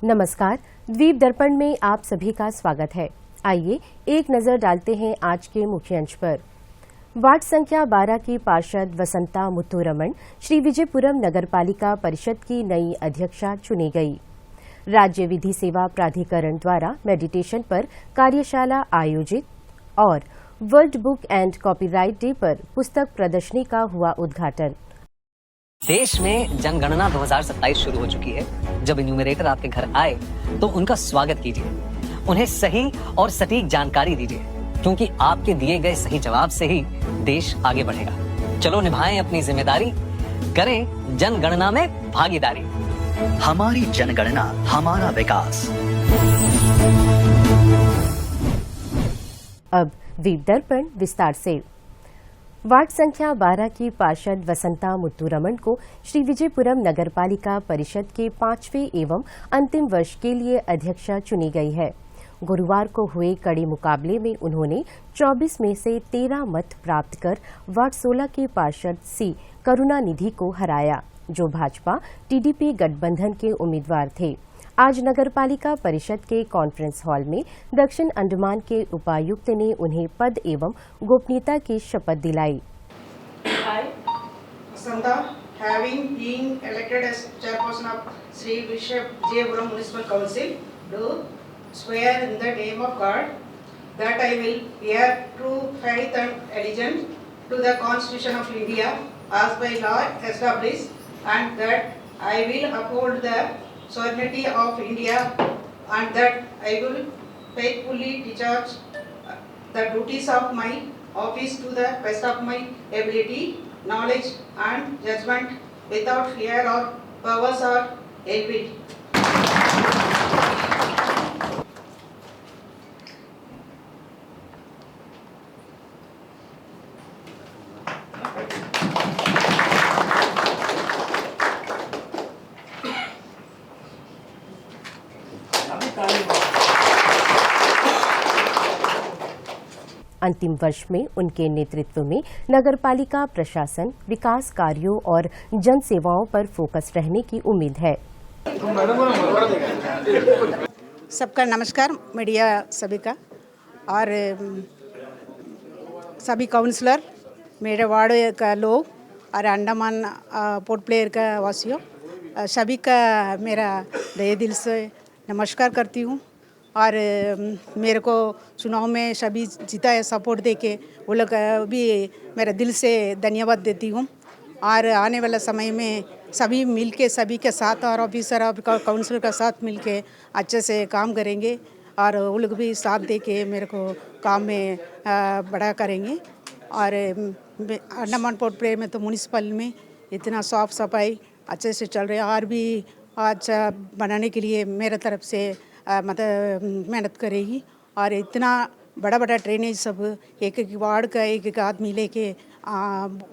नमस्कार, द्वीप दर्पण में आप सभी का स्वागत है। आइए एक नजर डालते हैं आज के मुख्य अंश पर। वार्ड संख्या 12 की पार्षद वसंता मुथुरमन श्री विजयपुरम नगरपालिका परिषद की नई अध्यक्षा चुनी गई। राज्य विधि सेवा प्राधिकरण द्वारा मेडिटेशन पर कार्यशाला आयोजित और world book and copyright day पर पुस्तक प्रदर्शनी का हुआ उद्घाटन। देश में जनगणना 2027 शुरू हो चुकी है। जब इन्यूमरेटर आपके घर आए तो उनका स्वागत कीजिए, उन्हें सही और सटीक जानकारी दीजिए, क्योंकि आपके दिए गए सही जवाब से ही देश आगे बढ़ेगा। चलो निभाएं अपनी जिम्मेदारी, करें जनगणना में भागीदारी। हमारी जनगणना हमारा विकास। अब द्वीप दर्पण विस्तार से। वार्ड संख्या 12 की पार्षद वसंता मुथुरमन को श्री विजयपुरम नगरपालिका परिषद के 5वें एवं अंतिम वर्ष के लिए अध्यक्षा चुनी गई है। गुरुवार को हुए कड़े मुकाबले में उन्होंने 24 में से 13 मत प्राप्त कर वार्ड 16 के पार्षद सी करुणानिधि को हराया, जो भाजपा टीडीपी गठबंधन के उम्मीदवार थे। आज नगरपालिका परिषद के कॉन्फ्रेंस हॉल में दक्षिण अंडमान के उपायुक्त ने उन्हें पद एवं गोपनीयता की शपथ दिलाई। I, Vasanta, having been elected as chairperson of Sri Vijayapuram Municipal Council, do swear in the name of God that I will bear true faith and allegiance to the Constitution of India as by law established, and that I will uphold the sovereignty of India, and that I will faithfully discharge the duties of my office to the best of my ability, knowledge and judgment, without fear or powers or envy. अंतिम वर्ष में उनके नेतृत्व में नगरपालिका प्रशासन विकास कार्यों और जन सेवाओं पर फोकस रहने की उम्मीद है। सबका नमस्कार, मीडिया सभी का और सभी काउंसलर, मेरे वार्ड का लोग और अंडमान पोर्ट प्लेयर का वासियों, सभी का मेरा तहे दिल से नमस्कार करती हूँ। और मेरे को चुनाव में सभी जीता है सपोर्ट देके, वो लोग भी मेरा दिल से धन्यवाद देती हूँ। और आने वाला समय में सभी मिलके, सभी के साथ और ऑफिसर और काउंसलर का साथ मिलके अच्छे से काम करेंगे और वो लोग भी साथ देके मेरे को काम में बड़ा करेंगे। और अंडमान पोर्ट प्लेयर में तो म्यूनिसिपल में इतना साफ सफाई अच्छे से चल रहा है और भी अच्छा बनाने के लिए मेरे तरफ से मेहनत करेगी। और इतना बड़ा बड़ा ड्रेनेज सब एक एक वार्ड का एक एक आदमी लेके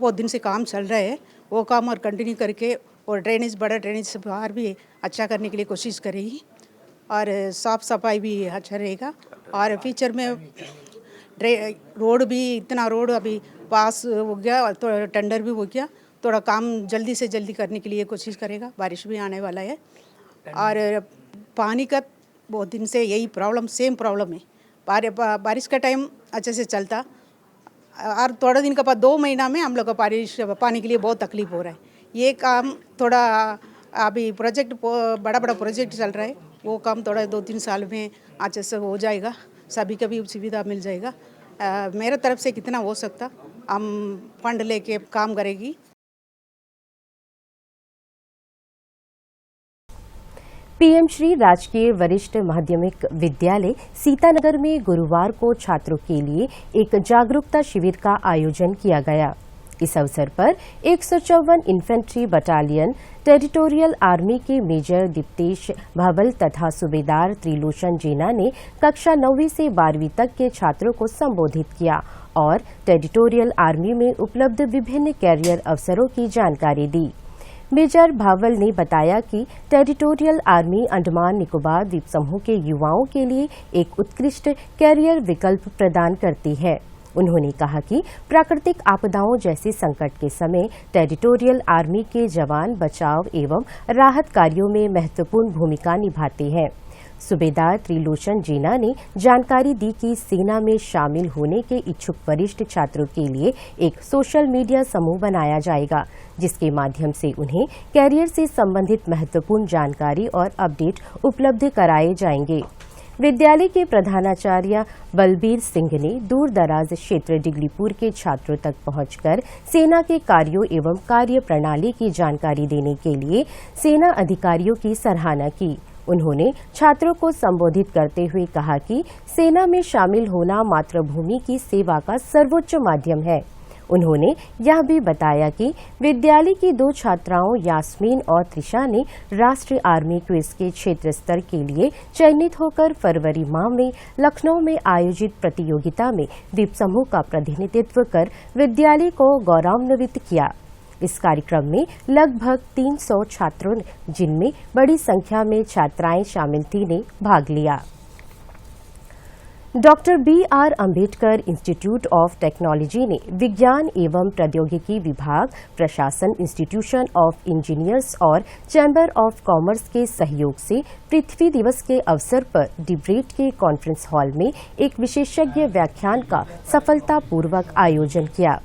वो दिन से काम चल रहा है, वो काम और कंटिन्यू करके और ड्रेनेज बड़ा ड्रेनेज सब और भी अच्छा करने के लिए कोशिश करेगी और साफ़ सफाई भी अच्छा रहेगा। और फ्यूचर में रोड भी इतना रोड अभी पास हो गया और तो टेंडर भी हो गया, थोड़ा काम जल्दी से जल्दी करने के लिए कोशिश करेगा। बारिश भी आने वाला है और पानी का बहुत दिन से यही प्रॉब्लम, सेम प्रॉब्लम है। बारिश का टाइम अच्छे से चलता और थोड़ा दिन के बाद 2 महीना में हम लोग को पानी के लिए बहुत तकलीफ हो रहा है। ये काम थोड़ा अभी प्रोजेक्ट बड़ा बड़ा प्रोजेक्ट चल रहा है, वो काम थोड़ा 2-3 साल में अच्छे से हो जाएगा, सभी का भी सुविधा मिल जाएगा। मेरे तरफ से कितना हो सकता हम फंड लेके काम करेगी। पीएम श्री राजकीय वरिष्ठ माध्यमिक विद्यालय सीतानगर में गुरुवार को छात्रों के लिए एक जागरूकता शिविर का आयोजन किया गया। इस अवसर पर 154 इन्फेंट्री बटालियन टेरिटोरियल आर्मी के मेजर दीप्तेश भावल तथा सूबेदार त्रिलोचन जेना ने कक्षा 9वीं से 12वीं तक के छात्रों को संबोधित किया और टेरिटोरियल आर्मी में उपलब्ध विभिन्न कैरियर अवसरों की जानकारी दी। मेजर भावल ने बताया कि टेरिटोरियल आर्मी अंडमान निकोबार द्वीप समूह के युवाओं के लिए एक उत्कृष्ट कैरियर विकल्प प्रदान करती है। उन्होंने कहा कि प्राकृतिक आपदाओं जैसे संकट के समय टेरिटोरियल आर्मी के जवान बचाव एवं राहत कार्यों में महत्वपूर्ण भूमिका निभाते हैं। सूबेदार त्रिलोचन जीना ने जानकारी दी कि सेना में शामिल होने के इच्छुक वरिष्ठ छात्रों के लिए एक सोशल मीडिया समूह बनाया जाएगा, जिसके माध्यम से उन्हें कैरियर से संबंधित महत्वपूर्ण जानकारी और अपडेट उपलब्ध कराए जाएंगे। विद्यालय के प्रधानाचार्य बलबीर सिंह ने दूर दराज क्षेत्र डिगलीपुर के छात्रों तक पहुंचकर सेना के कार्यों एवं कार्य प्रणाली की जानकारी देने के लिए सेना अधिकारियों की सराहना की। उन्होंने छात्रों को संबोधित करते हुए कहा कि सेना में शामिल होना मातृभूमि की सेवा का सर्वोच्च माध्यम है। उन्होंने यह भी बताया कि विद्यालय की 2 छात्राओं यास्मीन और त्रिशा ने राष्ट्रीय आर्मी क्विज के क्षेत्र स्तर के लिए चयनित होकर फरवरी माह में लखनऊ में आयोजित प्रतियोगिता में द्वीप समूह का प्रतिनिधित्व कर विद्यालय को गौरवान्वित किया। इस कार्यक्रम में लगभग 300 छात्रों जिनमें बड़ी संख्या में छात्राएं शामिल थीं ने भाग लिया। Doctor B.R. Ambedkar institute of technology ने विज्ञान एवं प्रौद्योगिकी विभाग, प्रशासन, इंस्टीट्यूशन ऑफ इंजीनियर्स और चैम्बर ऑफ कॉमर्स के सहयोग से पृथ्वी दिवस के अवसर पर डिब्रेट के कॉन्फ्रेंस हॉल में एक विशेषज्ञ व्याख्यान का सफलतापूर्वक आयोजन किया।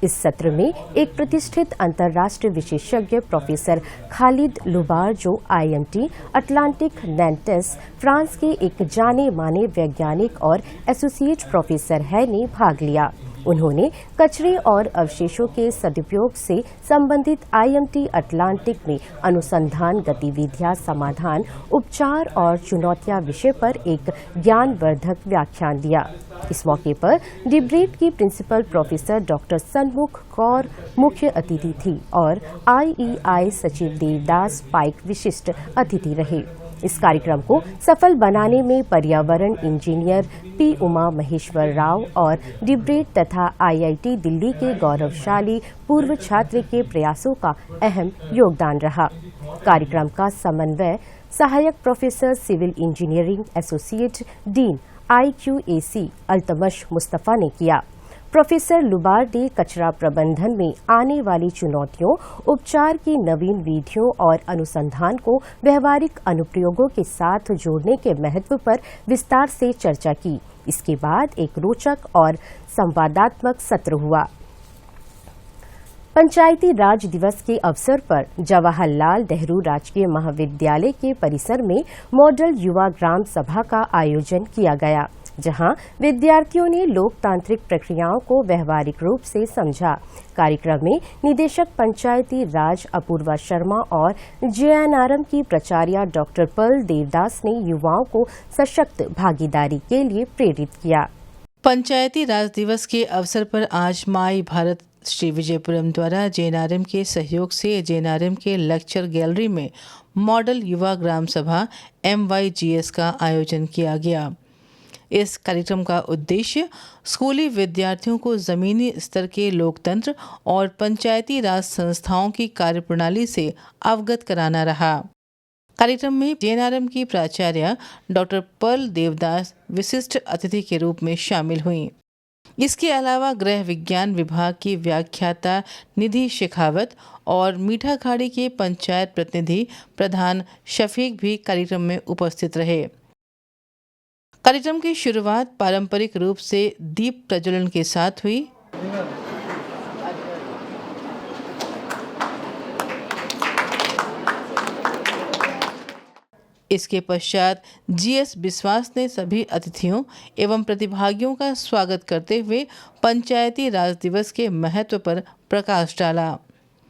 इस सत्र में एक प्रतिष्ठित अंतर्राष्ट्रीय विशेषज्ञ प्रोफेसर खालिद लुबार, जो IMT अटलांटिक नैंटेस फ्रांस के एक जाने माने वैज्ञानिक और एसोसिएट प्रोफेसर है, ने भाग लिया। उन्होंने कचरे और अवशेषों के सदुपयोग से संबंधित IMT अटलांटिक में अनुसंधान गतिविधियां, समाधान, उपचार और चुनौतियां विषय पर एक ज्ञानवर्धक व्याख्यान दिया। इस मौके पर डिब्रेट की प्रिंसिपल प्रोफेसर डॉक्टर सन्मुख कौर मुख्य अतिथि थी और IEI सचिव देवदास पाइक विशिष्ट अतिथि रहे। इस कार्यक्रम को सफल बनाने में पर्यावरण इंजीनियर P. उमा महेश्वर राव और डिब्रेट तथा IIT दिल्ली के गौरवशाली पूर्व छात्र के प्रयासों का अहम योगदान रहा। कार्यक्रम का समन्वय सहायक professor civil engineering associate dean IQAC Altamash Mustafa ने किया। प्रोफेसर लुबार ने कचरा प्रबंधन में आने वाली चुनौतियों, उपचार की नवीन विधियों और अनुसंधान को व्यवहारिक अनुप्रयोगों के साथ जोड़ने के महत्व पर विस्तार से चर्चा की। इसके बाद एक रोचक और संवादात्मक सत्र हुआ। पंचायती राज दिवस के अवसर पर जवाहरलाल नेहरू राजकीय महाविद्यालय के परिसर में मॉडल युवा ग्राम सभा का आयोजन किया गया, जहां विद्यार्थियों ने लोकतांत्रिक प्रक्रियाओं को व्यवहारिक रूप से समझा। कार्यक्रम में निदेशक पंचायती राज अपूर्वा शर्मा और JNRM की प्राचार्य डॉक्टर पर्ल देवदास ने युवाओं को सशक्त भागीदारी के लिए प्रेरित किया। पंचायती राज दिवस के अवसर पर आज माई भारत श्री विजयपुरम द्वारा JNRM के सहयोग से JNRM के लेक्चर गैलरी में मॉडल युवा ग्राम सभा MYGS का आयोजन किया गया। इस कार्यक्रम का उद्देश्य स्कूली विद्यार्थियों को जमीनी स्तर के लोकतंत्र और पंचायती राज संस्थाओं की कार्यप्रणाली से अवगत कराना रहा। कार्यक्रम में JNRM की प्राचार्य डॉक्टर पर्ल देवदास विशिष्ट अतिथि के रूप में शामिल हुईं। इसके अलावा गृह विज्ञान विभाग की व्याख्याता निधि शेखावत और मीठाखाड़ी के पंचायत प्रतिनिधि प्रधान शफीक भी कार्यक्रम में उपस्थित रहे। कार्यक्रम की शुरुआत पारंपरिक रूप से दीप प्रज्वलन के साथ हुई। इसके पश्चात GS विश्वास ने सभी अतिथियों एवं प्रतिभागियों का स्वागत करते हुए पंचायती राज दिवस के महत्व पर प्रकाश डाला।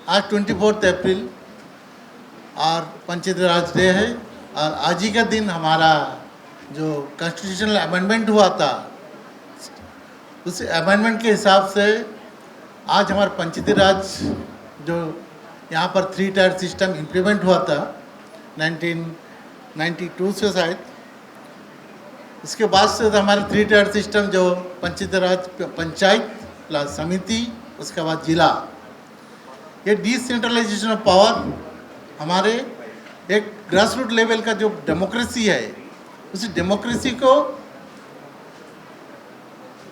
आज 24 अप्रैल और पंचायती राज डे है और आज ही का दिन हमारा जो कॉन्स्टिट्यूशनल अमेंडमेंट हुआ था, उस अमेंडमेंट के हिसाब से आज हमारा पंचायती राज जो यहाँ पर 3 टायर सिस्टम इम्प्लीमेंट हुआ था 1992 से शायद, इसके बाद से हमारे 3 टायर सिस्टम जो पंचायती राज पंचायत प्लस समिति, उसके बाद जिला, ये डिसेंट्रलाइजेशन ऑफ पावर हमारे एक ग्रास रूट लेवल का जो डेमोक्रेसी है, उस डेमोक्रेसी को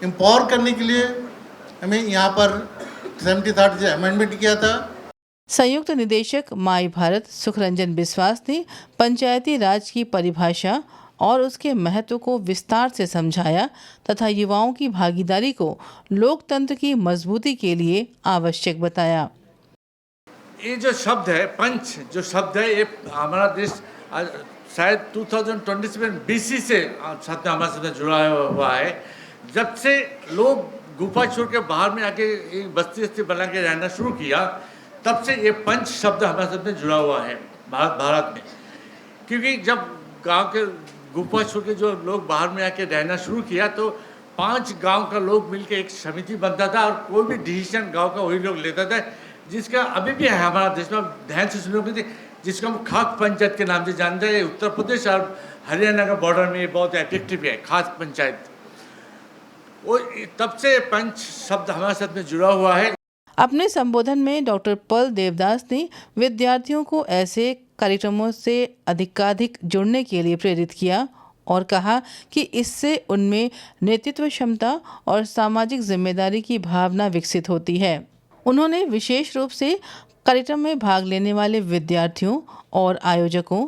एम्पावर करने के लिए हमें यहाँ पर 73rd जो अमेंडमेंट किया था। संयुक्त निदेशक माई भारत सुखरंजन बिस्वास ने पंचायती राज की परिभाषा और उसके महत्व को विस्तार से समझाया तथा युवाओं की भागीदारी को लोकतंत्र की मजबूती के लिए आवश्यक बताया। ये जो शब्द है पंच, जो शब्द है, ये हमारा देश शायद 2027 BC से साथ में हमारे साथ जुड़ा हुआ है। जब से लोग गुफा छोड़ के बाहर में आके एक बस्ती बना के रहना शुरू किया, तब से ये पंच शब्द हमारे साथ में जुड़ा हुआ है भारत में। क्योंकि जब गांव के गुफा छोड़ के जो लोग बाहर में आके रहना शुरू किया, तो 5 गांव का लोग मिलकर एक समिति बनता था और कोई भी डिसीजन गांव का वही लोग लेता था, जिसका अभी भी है हमारा देश में, ध्यान से सुनोगे, जिसको हम खाक पंचायत के नाम से जानते हैं। उत्तर प्रदेश और हरियाणा का बॉर्डर में ये बहुत एक्टिव है, खाक पंचायत। वो तब से पंच शब्द हमारे साथ में जुड़ा हुआ है। अपने संबोधन में डॉक्टर पल देवदास ने विद्यार्थियों को ऐसे कार्यक्रमों से अधिकाधिक जुड़ने के लिए प्रेरित किया और कहा कि इससे उनमें नेतृत्व क्षमता और सामाजिक जिम्मेदारी की भावना विकसित होती है। उन्होंने विशेष रूप से कार्यक्रम में भाग लेने वाले विद्यार्थियों और आयोजकों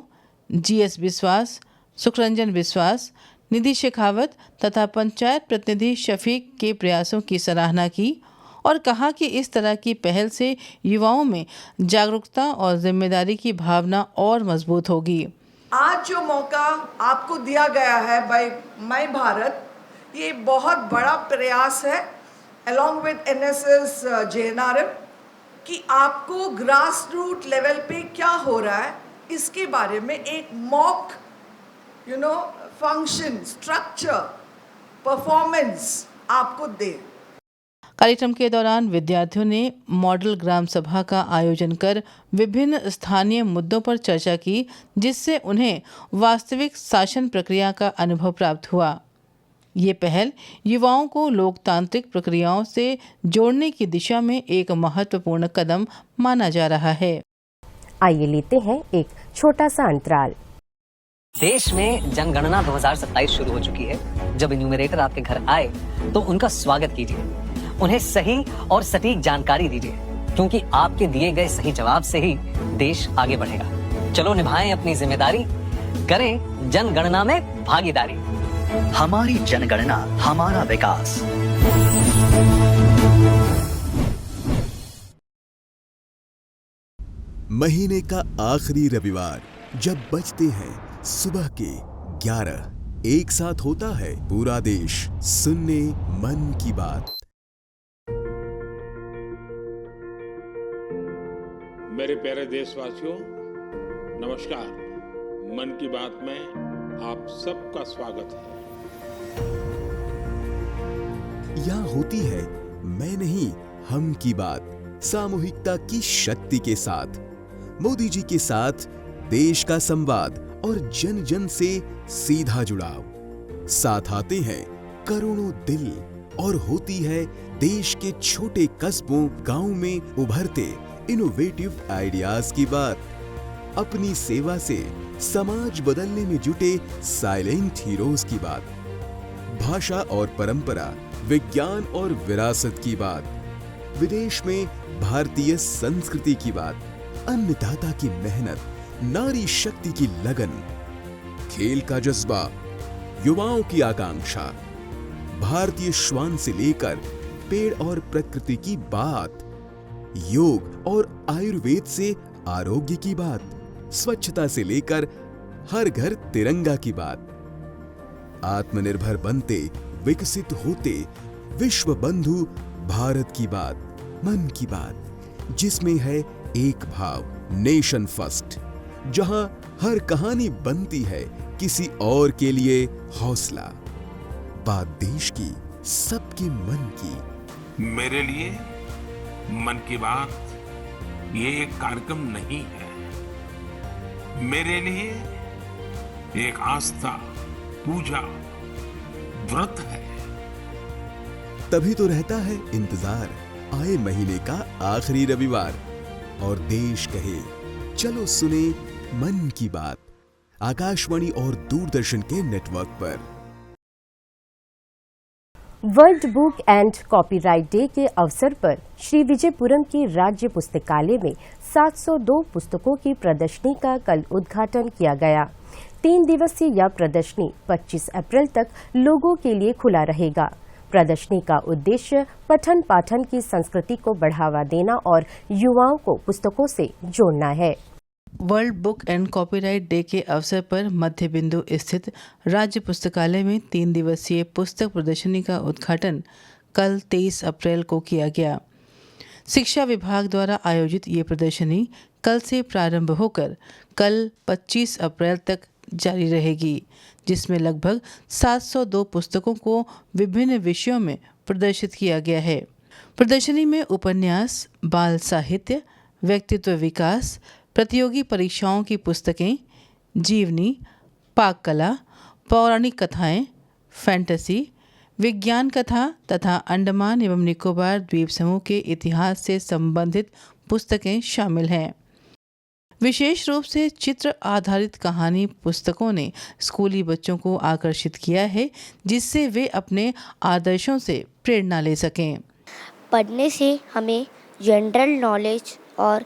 GS बिस्वास, सुखरंजन बिस्वास, निधि शेखावत तथा पंचायत प्रतिनिधि शफीक के प्रयासों की सराहना की और कहा कि इस तरह की पहल से युवाओं में जागरूकता और जिम्मेदारी की भावना और मजबूत होगी। आज जो मौका आपको दिया गया है बाय माई भारत, ये बहुत बड़ा प्रयास है अलॉन्ग विद NSS JNRM कि आपको ग्रास रूट लेवल पे क्या हो रहा है इसके बारे में एक मॉक फंक्शन, स्ट्रक्चर, परफॉर्मेंस आपको दे। कार्यक्रम के दौरान विद्यार्थियों ने मॉडल ग्राम सभा का आयोजन कर विभिन्न स्थानीय मुद्दों पर चर्चा की, जिससे उन्हें वास्तविक शासन प्रक्रिया का अनुभव प्राप्त हुआ। ये पहल युवाओं को लोकतांत्रिक प्रक्रियाओं से जोड़ने की दिशा में एक महत्वपूर्ण कदम माना जा रहा है। आइए लेते हैं एक छोटा सा अंतराल। देश में जनगणना 2027 शुरू हो चुकी है। जब इन्यूमरेटर आपके घर आए तो उनका स्वागत कीजिए, उन्हें सही और सटीक जानकारी दीजिए, क्योंकि आपके दिए गए सही जवाब से ही देश आगे बढ़ेगा। चलो निभाएं अपनी जिम्मेदारी, करें जनगणना में भागीदारी। हमारी जनगणना हमारा विकास। महीने का आखिरी रविवार जब बजते हैं सुबह के 11, एक साथ होता है पूरा देश सुनने मन की बात। मेरे प्यारे देशवासियों, नमस्कार। मन की बात में आप सबका स्वागत है। यहाँ होती है मैं नहीं हम की बात, सामूहिकता की शक्ति के साथ, मोदी जी के साथ देश का संवाद और जन जन से सीधा जुड़ाव। साथ आते हैं करोड़ों दिल और होती है देश के छोटे कस्बों गांव में उभरते इनोवेटिव आइडियाज की बात। अपनी सेवा से समाज बदलने में जुटे साइलेंट हीरोज की बात। भाषा और परंपरा, विज्ञान और विरासत की बात। विदेश में भारतीय संस्कृति की बात। अन्नदाता की मेहनत, नारी शक्ति की लगन, खेल का जज्बा, युवाओं की आकांक्षा, भारतीय श्वान से लेकर पेड़ और प्रकृति की बात, योग और आयुर्वेद से आरोग्य की बात, स्वच्छता से लेकर हर घर तिरंगा की बात। आत्मनिर्भर बनते, विकसित होते, विश्व बंधु भारत की बात, मन की बात, जिसमें है एक भाव, नेशन फर्स्ट, जहां हर कहानी बनती है किसी और के लिए हौसला। बात देश की, सबके मन की। मेरे लिए मन की बात ये एक कार्यक्रम नहीं है, मेरे लिए एक आस्था, पूजा, व्रत है। तभी तो रहता है इंतजार आए महीने का आखिरी रविवार और देश कहे चलो सुने मन की बात, आकाशवाणी और दूरदर्शन के नेटवर्क पर। World book and copyright day के अवसर पर श्री विजयपुरम के राज्य पुस्तकालय में 702 पुस्तकों की प्रदर्शनी का कल उद्घाटन किया गया। 3 दिवसीय यह प्रदर्शनी 25 अप्रैल तक लोगों के लिए खुला रहेगा। प्रदर्शनी का उद्देश्य पठन पाठन की संस्कृति को बढ़ावा देना और युवाओं को पुस्तकों से जोड़ना है। World book and copyright day के अवसर पर मध्य बिंदु स्थित राज्य पुस्तकालय में 3 दिवसीय पुस्तक प्रदर्शनी का उद्घाटन कल 23 अप्रैल को किया गया। शिक्षा विभाग द्वारा आयोजित ये प्रदर्शनी कल से प्रारंभ होकर कल 25 अप्रैल तक जारी रहेगी, जिसमें लगभग 702 पुस्तकों को विभिन्न विषयों में प्रदर्शित किया गया है। प्रदर्शनी में उपन्यास, बाल साहित्य, व्यक्तित्व विकास, प्रतियोगी परीक्षाओं की पुस्तकें, जीवनी, पाक कला, पौराणिक कथाएं, फैंटेसी, विज्ञान कथा तथा अंडमान एवं निकोबार द्वीप समूह के इतिहास से संबंधित पुस्तकें शामिल हैं। विशेष रूप से चित्र आधारित कहानी पुस्तकों ने स्कूली बच्चों को आकर्षित किया है, जिससे वे अपने आदर्शों से प्रेरणा ले सकें। पढ़ने से हमें जनरल नॉलेज और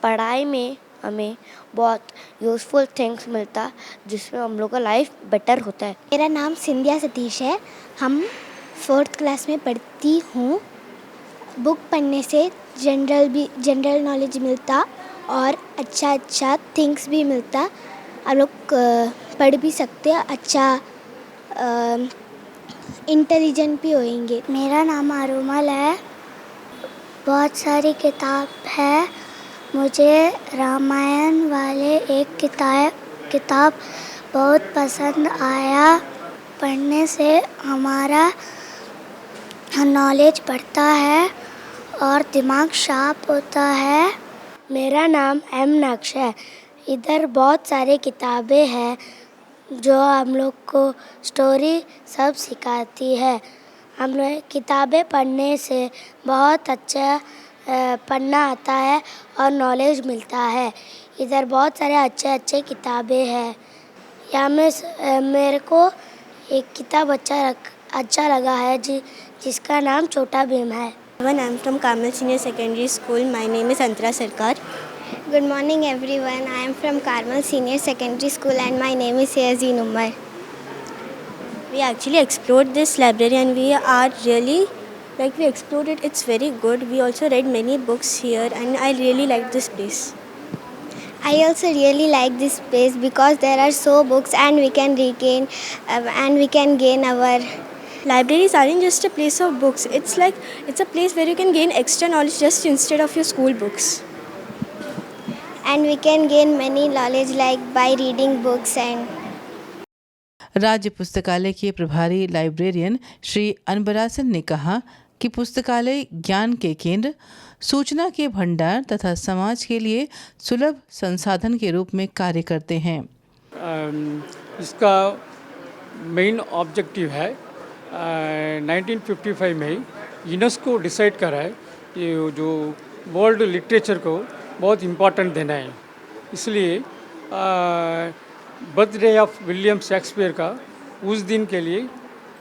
पढ़ाई में हमें बहुत यूज़फुल थिंग्स मिलता, जिसमें हम लोग का लाइफ बेटर होता है। मेरा नाम सिंधिया सतीश है। हम 4th क्लास में पढ़ती हूँ। बुक पढ़ने से जनरल नॉलेज मिलता और अच्छा थिंग्स भी मिलता। आप लोग पढ़ भी सकते हैं, अच्छा इंटेलिजेंट भी होंगे। मेरा नाम आरुमल है। बहुत सारी किताब है। मुझे रामायण वाले एक किताब बहुत पसंद आया। पढ़ने से हमारा नॉलेज बढ़ता है और दिमाग शार्प होता है। मेरा नाम एम नक्श है। इधर बहुत सारे किताबें हैं जो हम लोग को स्टोरी सब सिखाती है। हम लोग किताबें पढ़ने से बहुत अच्छा पढ़ना आता है और नॉलेज मिलता है। इधर बहुत सारे अच्छे किताबें हैं। यहाँ में मेरे को एक किताब अच्छा लगा है जिसका नाम छोटा भीम है। I am from Carmel Senior Secondary School. My name is Antara Sarkar. Good morning everyone. I am from Carmel Senior Secondary School and my name is Yazin Umar. We actually explored this library and we are really we explored it. It's very good. We also read many books here and I really like this place. I also really like this place because there are so books and we can gain our. Libraries aren't just a place of books. It's a place where you can gain extra knowledge just instead of your school books. And we can gain many knowledge by reading books and. राज्य पुस्तकालय के प्रभारी librarian Shri अनबरासन ने कहा कि पुस्तकालय ज्ञान के केंद्र, सूचना के भंडार तथा समाज के लिए सुलभ संसाधन के रूप में कार्य करते हैं। इसका मेन ऑब्जेक्टिव है 1955 में यूनेस्को डिसाइड करा है ये जो वर्ल्ड लिटरेचर को बहुत इम्पोर्टेंट देना है। इसलिए बर्थडे ऑफ विलियम शेक्सपियर का उस दिन के लिए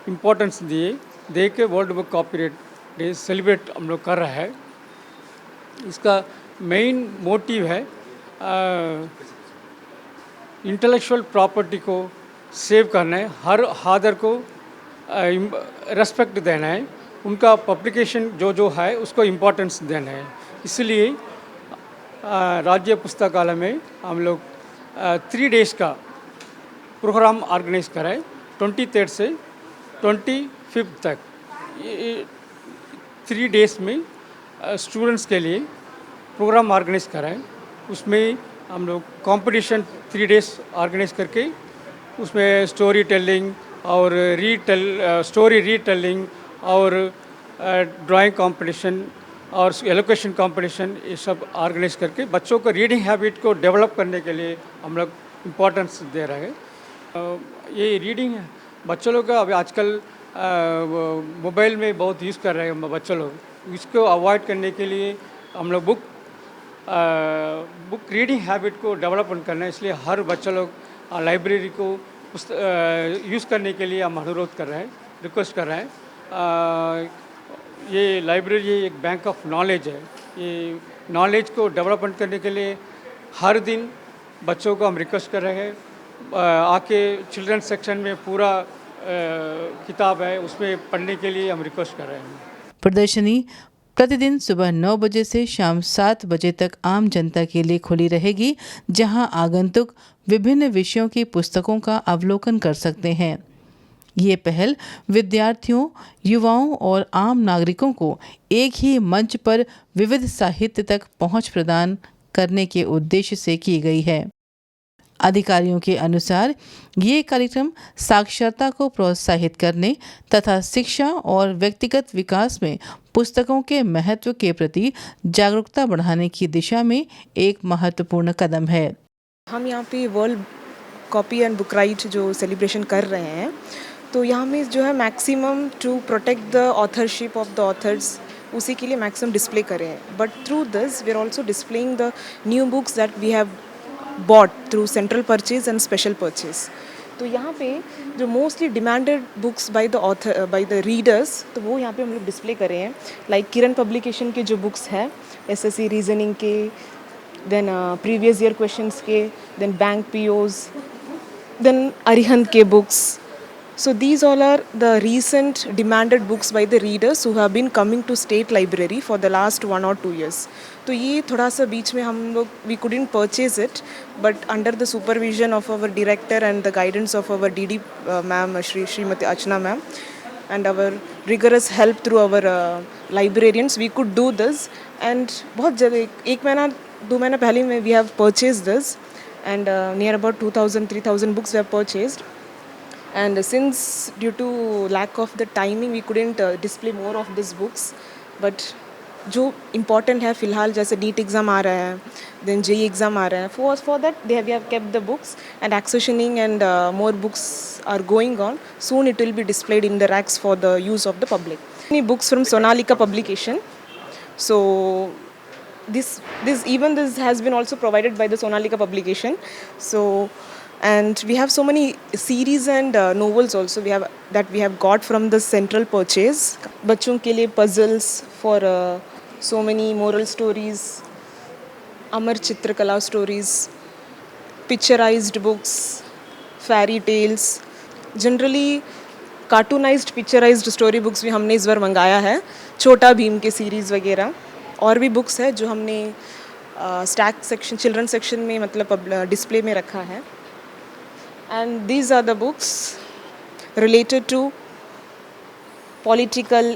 इम्पोर्टेंस दे के world book copyright day celebrate हम लोग कर रहा है। इसका मेन मोटिव है इंटेलेक्चुअल प्रॉपर्टी को सेव करना है, हर हादर को रेस्पेक्ट देना है, उनका पब्लिकेशन जो है उसको इम्पोर्टेंस देना है। इसलिए राज्य पुस्तकालय में हम लोग 3 डेज का प्रोग्राम ऑर्गेनाइज कराए 23 से 25 तक। 3 डेज में स्टूडेंट्स के लिए प्रोग्राम ऑर्गेनाइज कराए। उसमें हम लोग कंपटीशन 3 डेज ऑर्गेनाइज करके उसमें स्टोरी टेलिंग और स्टोरी रीटेलिंग और ड्राइंग कंपटीशन और एलोकेशन कंपटीशन ये सब ऑर्गेनाइज करके बच्चों को रीडिंग हैबिट को डेवलप करने के लिए हम लोग इम्पोर्टेंस दे रहे हैं। ये रीडिंग बच्चों लोग का अभी आजकल मोबाइल में बहुत यूज़ कर रहे हैं बच्चों लोग, इसको अवॉइड करने के लिए हम लोग बुक रीडिंग हैबिट को डेवलपमेंट करना है। इसलिए हर बच्चा लोग लाइब्रेरी को यूज़ करने के लिए हम अनुरोध कर रहे हैं। रिक्वेस्ट कर रहे हैं। ये लाइब्रेरी एक बैंक ऑफ नॉलेज है। ये नॉलेज को डेवलपमेंट करने के लिए हर दिन बच्चों को हम रिक्वेस्ट कर रहे हैं आके चिल्ड्रन सेक्शन में पूरा किताब है उसमें पढ़ने के लिए हम रिक्वेस्ट कर रहे हैं। प्रदर्शनी प्रतिदिन सुबह 9 बजे से शाम 7 बजे तक आम जनता के लिए खुली रहेगी, जहां आगंतुक विभिन्न विषयों की पुस्तकों का अवलोकन कर सकते हैं। ये पहल विद्यार्थियों, युवाओं और आम नागरिकों को एक ही मंच पर विविध साहित्य तक पहुंच प्रदान करने के उद्देश्य से की गई है। अधिकारियों के अनुसार ये कार्यक्रम साक्षरता को प्रोत्साहित करने तथा शिक्षा और व्यक्तिगत विकास में पुस्तकों के महत्व के प्रति जागरूकता बढ़ाने की दिशा में एक महत्वपूर्ण कदम है। हम यहाँ पे world copy and book right जो सेलिब्रेशन कर रहे हैं, तो यहाँ में जो है maximum to protect the authorship of the authors, उसी के लिए मैक्सिमम डिस्प्ले करें हैं। But through this we are also displaying the new books that we have bought through central purchase and special purchase. तो यहाँ पे जो mostly demanded books by the author by the readers, तो वो यहाँ पे हम लोग डिस्प्ले कर रहे हैं। लाइक किरण पब्लिकेशन के जो बुक्स हैं एसएससी रीजनिंग के, देन प्रीवियस ईयर क्वेश्चंस के, then bank POs, then Arihant के books. So these all are the recent demanded books by the readers who have been coming to State Library for the last 1 or 2 years. तो ये थोड़ा सा बीच में हम लोग we couldn't purchase it, but under the supervision of our director and the guidance of our DD ma'am Srimati Archana ma'am and our rigorous help through our librarians, we could do this. And बहुत जल्दी 1 महीना 2 महीना पहले में we have purchased this, and near about 2,000-3,000 books we have purchased. And since due to lack of the timing we couldn't display more of these books, but जो important है फ़िलहाल, जैसे NEET एग्ज़ाम आ रहा है, then JEE एग्ज़ाम आ रहा है, for that we have kept the books, and accessioning and more books are going on. Soon it will be displayed in the racks for the use of the public. Many books from Sonalika publication. So this has been also provided by the Sonalika publication. So and we have so many series and novels also we have got from the central purchase. बच्चों के लिए puzzles for so many moral stories, अमर चित्रकला stories, picturized books, fairy tales, generally cartoonized picturized story books भी हमने इस बार मंगाया है। छोटा भीम के सीरीज़ वगैरह और भी बुक्स है जो हमने स्टैक सेक्शन चिल्ड्रन सेक्शन में मतलब डिस्प्ले में रखा है। And these are the books related to political,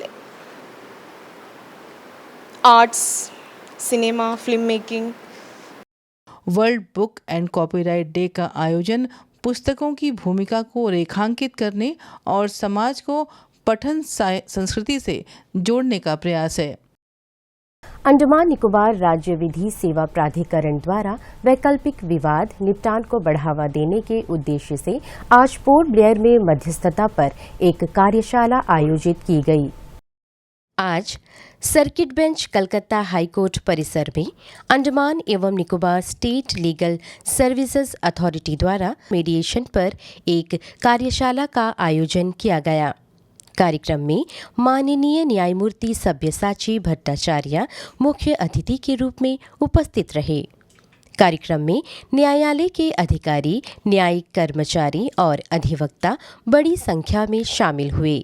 arts, cinema, filmmaking. World book and copyright day का आयोजन पुस्तकों की भूमिका को रेखांकित करने और समाज को पठन संस्कृति से जोड़ने का प्रयास है। अंडमान निकोबार राज्य विधि सेवा प्राधिकरण द्वारा वैकल्पिक विवाद निपटान को बढ़ावा देने के उद्देश्य से आज पोर्ट ब्लेयर में मध्यस्थता पर एक कार्यशाला आयोजित की गई। आज सर्किट बेंच कलकत्ता हाईकोर्ट परिसर में अंडमान एवं Nicobar state legal services authority द्वारा मीडिएशन पर एक कार्यशाला का आयोजन किया गया। कार्यक्रम में माननीय न्यायमूर्ति सब्यसाची भट्टाचार्य मुख्य अतिथि के रूप में उपस्थित रहे। कार्यक्रम में न्यायालय के अधिकारी, न्यायिक कर्मचारी और अधिवक्ता बड़ी संख्या में शामिल हुए।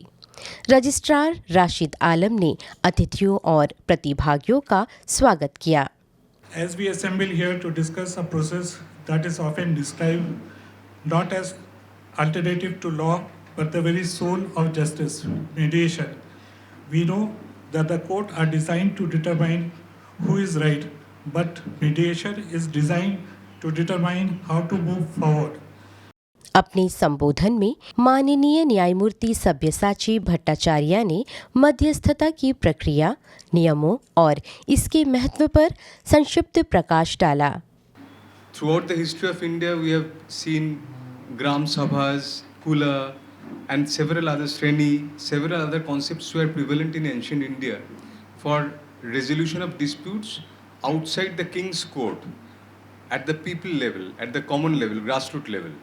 रजिस्ट्रार राशिद आलम ने अतिथियों और प्रतिभागियों का स्वागत किया। As we assemble here to discuss a process that is often described not as alternative to law but the very soul of justice, mediation. We know that the court are designed to determine who is right, but mediation is designed to determine how to move forward. अपने संबोधन में माननीय न्यायमूर्ति सब्यसाची भट्टाचार्य ने मध्यस्थता की प्रक्रिया, नियमों और इसके महत्व पर संक्षिप्त प्रकाश डाला। Throughout the history of India, we have seen Gram Sabhas, Kula, and several other concepts were prevalent in ancient India for resolution of disputes outside the king's court, at the people level, at the common level, grassroots level.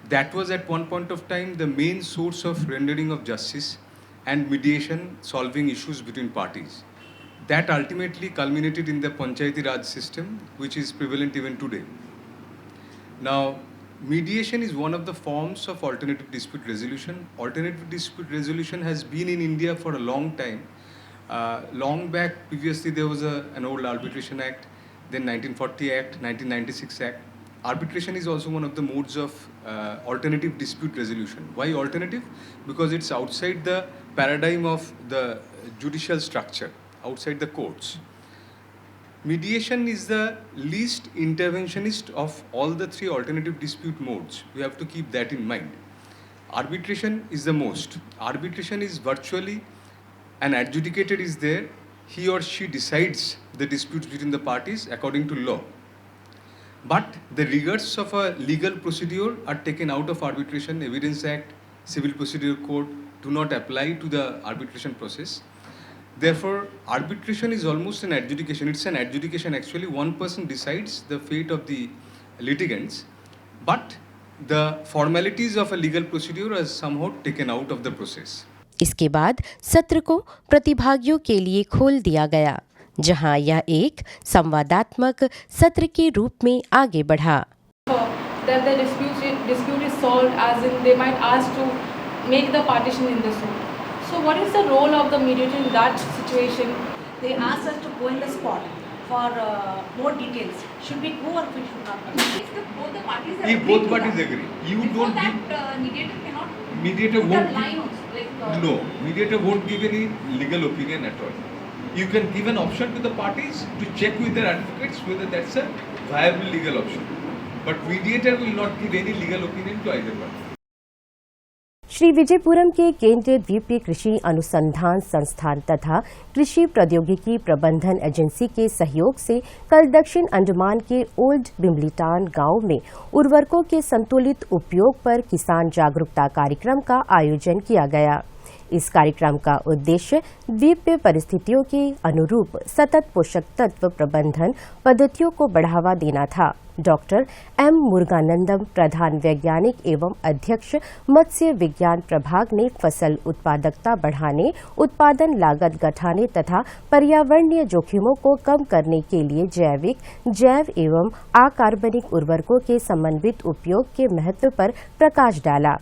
that was at one point of time the main source of rendering of justice and mediation, solving issues between parties. That ultimately culminated in the Panchayati Raj system, which is prevalent even today. Now, mediation is one of the forms of alternative dispute resolution. Alternative dispute resolution has been in India for a long time. Long back, previously there was an old Arbitration Act, then 1940 Act, 1996 Act. Arbitration is also one of the modes of alternative dispute resolution. Why alternative? Because it's outside the paradigm of the judicial structure, outside the courts. Mediation is the least interventionist of all the three alternative dispute modes. We have to keep that in mind. Arbitration is the most. Arbitration is virtually an adjudicator is there. He or she decides the disputes between the parties according to law. But the rigors of a legal procedure are taken out of arbitration. Evidence Act, Civil Procedure Code do not apply to the arbitration process. Therefore, arbitration is almost an adjudication. It's an adjudication. Actually, one person decides the fate of the litigants, but the formalities of a legal procedure are somehow taken out of the process. इसके बाद सत्र को प्रतिभागियों के लिए खोल दिया गया, जहां यह एक संवादात्मक सत्र के रूप में आगे बढ़ा। That the dispute is solved, as in they might ask to make the partition in the suit. So what is the role of the mediator in that situation? They ask us to go in the spot for more details. Should we go or we should not go? If both the parties If both parties agree, you don't give. Mediator cannot. Mediator won't. Lines, No, mediator won't give any legal opinion at all. You can give an option to the parties to check with their advocates whether that's a viable legal option. But mediator will not give any legal opinion to either party. Shri Vijayapuram के केंद्रीय द्वीपीय कृषि अनुसंधान संस्थान तथा कृषि प्रौद्योगिकी प्रबंधन agency के सहयोग से कल दक्षिण अंडमान के ओल्ड बिम्बलीटाउन गांव में उर्वरकों के संतुलित उपयोग पर किसान जागरूकता कार्यक्रम का आयोजन किया गया। इस कार्यक्रम का उद्देश्य द्वीपीय परिस्थितियों के अनुरूप सतत पोषक तत्व प्रबंधन पद्धतियों को बढ़ावा देना था। डॉक्टर एम मुरुगानंदम, प्रधान वैज्ञानिक एवं अध्यक्ष मत्स्य विज्ञान प्रभाग ने फसल उत्पादकता बढ़ाने, उत्पादन लागत घटाने तथा पर्यावरणीय जोखिमों को कम करने के लिए जैव एवं अकार्बनिक उर्वरकों के समन्वित उपयोग के महत्व पर प्रकाश डाला।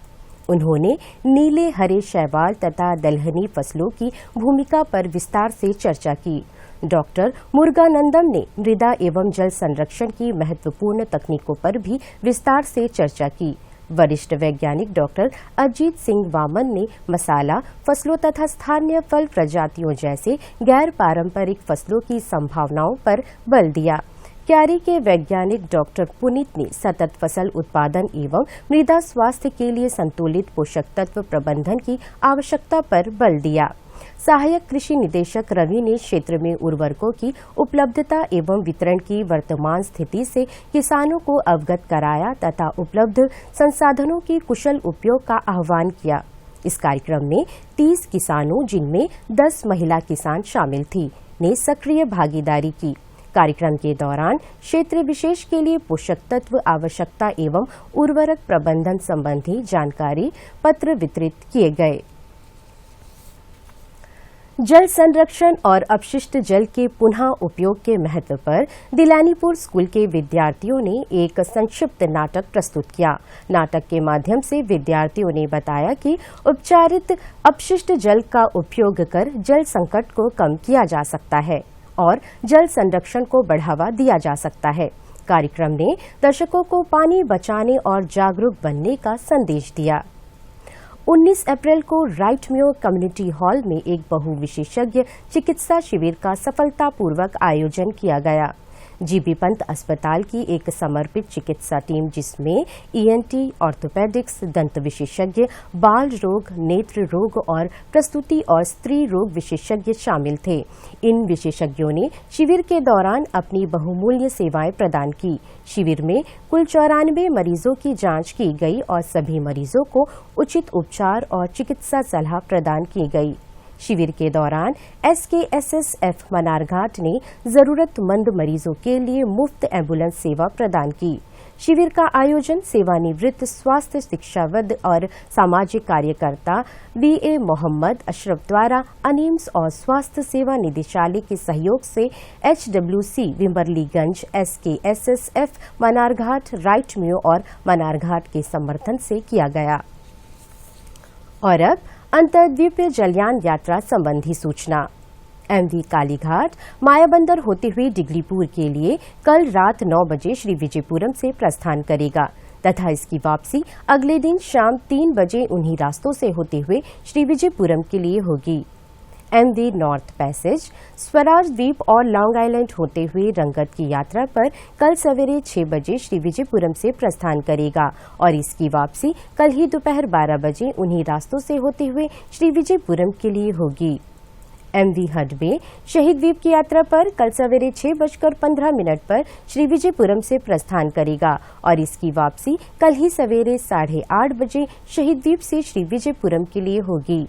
उन्होंने नीले हरे शैवाल तथा दलहनी फसलों की भूमिका पर विस्तार से चर्चा की। डॉक्टर मुरुगानंदम ने मृदा एवं जल संरक्षण की महत्वपूर्ण तकनीकों पर भी विस्तार से चर्चा की। वरिष्ठ वैज्ञानिक डॉक्टर अजीत सिंह वामन ने मसाला फसलों तथा स्थानीय फल प्रजातियों जैसे गैर पारंपरिक फसलों की संभावनाओं पर बल दिया। क्यारी के वैज्ञानिक डॉक्टर पुनीत ने सतत फसल उत्पादन एवं मृदा स्वास्थ्य के लिए संतुलित पोषक तत्व प्रबंधन की आवश्यकता पर बल दिया। सहायक कृषि निदेशक रवि ने क्षेत्र में उर्वरकों की उपलब्धता एवं वितरण की वर्तमान स्थिति से किसानों को अवगत कराया तथा उपलब्ध संसाधनों की कुशल उपयोग का आह्वान किया। इस कार्यक्रम में 30 किसानों, जिनमें 10 महिला किसान शामिल थी, ने सक्रिय भागीदारी की। कार्यक्रम के दौरान क्षेत्र विशेष के लिए पोषक तत्व आवश्यकता एवं उर्वरक प्रबंधन संबंधी जानकारी पत्र वितरित किए गए। जल संरक्षण और अपशिष्ट जल के पुनः उपयोग के महत्व पर दिलानीपुर स्कूल के विद्यार्थियों ने एक संक्षिप्त नाटक प्रस्तुत किया। नाटक के माध्यम से विद्यार्थियों ने बताया कि उपचारित अपशिष्ट जल का उपयोग कर जल संकट को कम किया जा सकता है और जल संरक्षण को बढ़ावा दिया जा सकता है। कार्यक्रम ने दर्शकों को पानी बचाने और जागरूक बनने का संदेश दिया। 19 अप्रैल को राइट मेयो कम्युनिटी हॉल में एक बहुविशेषज्ञ चिकित्सा शिविर का सफलतापूर्वक आयोजन किया गया। जीबी पंत अस्पताल की एक समर्पित चिकित्सा टीम, जिसमें ईएनटी, ऑर्थोपेडिक्स, दंत विशेषज्ञ, बाल रोग, नेत्र रोग और प्रसूति और स्त्री रोग विशेषज्ञ शामिल थे। इन विशेषज्ञों ने शिविर के दौरान अपनी बहुमूल्य सेवाएं प्रदान की। शिविर में कुल 94 मरीजों की जांच की गई और सभी मरीजों को उचित उपचार और चिकित्सा सलाह प्रदान की गई। शिविर के दौरान SKSSF मनारघाट ने जरूरतमंद मरीजों के लिए मुफ्त एम्बुलेंस सेवा प्रदान की। शिविर का आयोजन सेवानिवृत्त स्वास्थ्य शिक्षाविद और सामाजिक कार्यकर्ता VA मोहम्मद अशरफ द्वारा अनिम्स और स्वास्थ्य सेवा निदेशालय के सहयोग से HWC विमरलीगंज, SKSSF Manarghat, right mu और मनारघाट के समर्थन से किया गया। और अब अंतर्द्वीपीय जलयान यात्रा संबंधी सूचना। MV कालीघाट मायाबंदर होते हुए डिगलीपुर के लिए कल रात 9 बजे श्री विजयपुरम से प्रस्थान करेगा तथा इसकी वापसी अगले दिन शाम 3 बजे उन्हीं रास्तों से होते हुए श्री विजयपुरम के लिए होगी। MV नॉर्थ पैसेज स्वराज द्वीप और लॉन्ग आइलैंड होते हुए रंगत की यात्रा पर कल सवेरे 6 बजे श्री विजयपुरम से प्रस्थान करेगा और इसकी वापसी कल ही दोपहर 12 बजे उन्हीं रास्तों से होते हुए श्री विजयपुरम के लिए होगी। MV हडबे शहीद द्वीप की यात्रा पर कल सवेरे 6:15 पर श्री विजयपुरम से प्रस्थान करेगा और इसकी वापसी कल ही सवेरे 8:30 बजे शहीद द्वीप से श्री विजयपुरम के लिए होगी।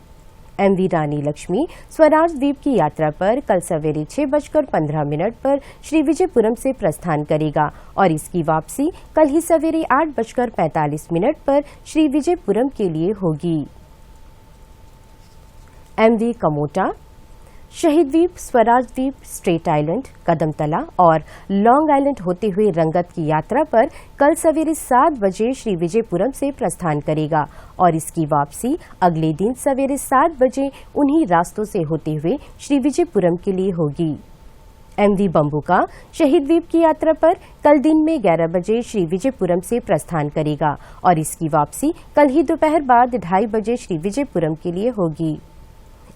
MV रानी लक्ष्मी स्वराज द्वीप की यात्रा पर कल सवेरे 6:15 पर श्री विजयपुरम से प्रस्थान करेगा और इसकी वापसी कल ही सवेरे 8:45 पर श्री विजयपुरम के लिए होगी। MV कमोटा शहीद द्वीप, स्वराज द्वीप, स्ट्रेट आइलैंड, कदमतला और लॉन्ग आइलैंड होते हुए रंगत की यात्रा पर कल सवेरे 7 बजे श्री विजयपुरम से प्रस्थान करेगा और इसकी वापसी अगले दिन सवेरे 7 बजे उन्हीं रास्तों से होते हुए श्री विजयपुरम के लिए होगी। MV बम्बुका शहीद द्वीप की यात्रा पर कल दिन में 11 बजे श्री विजयपुरम से प्रस्थान करेगा और इसकी वापसी कल ही दोपहर बाद 2:30 बजे श्री विजयपुरम के लिए होगी।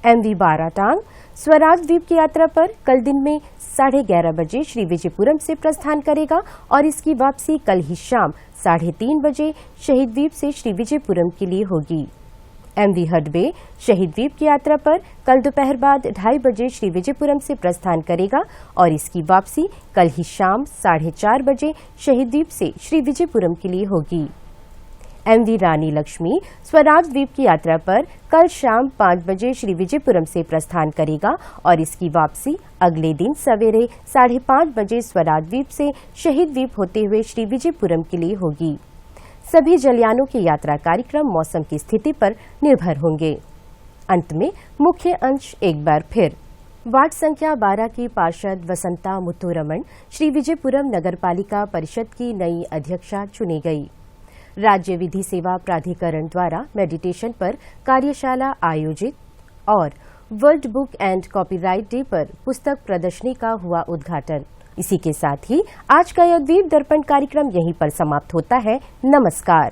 MV बाराटांग स्वराज द्वीप की यात्रा पर कल दिन में 11:30 बजे श्री विजयपुरम से प्रस्थान करेगा और इसकी वापसी कल ही शाम 3:30 बजे शहीद द्वीप से श्री विजयपुरम के लिए होगी। MV हडबे शहीद द्वीप की यात्रा पर कल दोपहर बाद 2:30 बजे श्री विजयपुरम से प्रस्थान करेगा और इसकी वापसी कल ही शाम 4:30 बजे शहीद द्वीप से श्री विजयपुरम के लिए होगी। MV रानी लक्ष्मी स्वराज द्वीप की यात्रा पर कल शाम 5 बजे श्री विजयपुरम से प्रस्थान करेगा और इसकी वापसी अगले दिन सवेरे 5:30 बजे स्वराज द्वीप से शहीद द्वीप होते हुए श्री विजयपुरम के लिए होगी। सभी जलयानों के यात्रा कार्यक्रम मौसम की स्थिति पर निर्भर होंगे। अंत में मुख्य अंश एक बार फिर। वार्ड संख्या 12 की पार्षद वसंता मुथुरमन श्री विजयपुरम नगरपालिका परिषद की नई अध्यक्षा चुनी गई। राज्य विधि सेवा प्राधिकरण द्वारा मेडिटेशन पर कार्यशाला आयोजित और world book and copyright day पर पुस्तक प्रदर्शनी का हुआ उद्घाटन। इसी के साथ ही आज का यह द्वीप दर्पण कार्यक्रम यहीं पर समाप्त होता है। नमस्कार।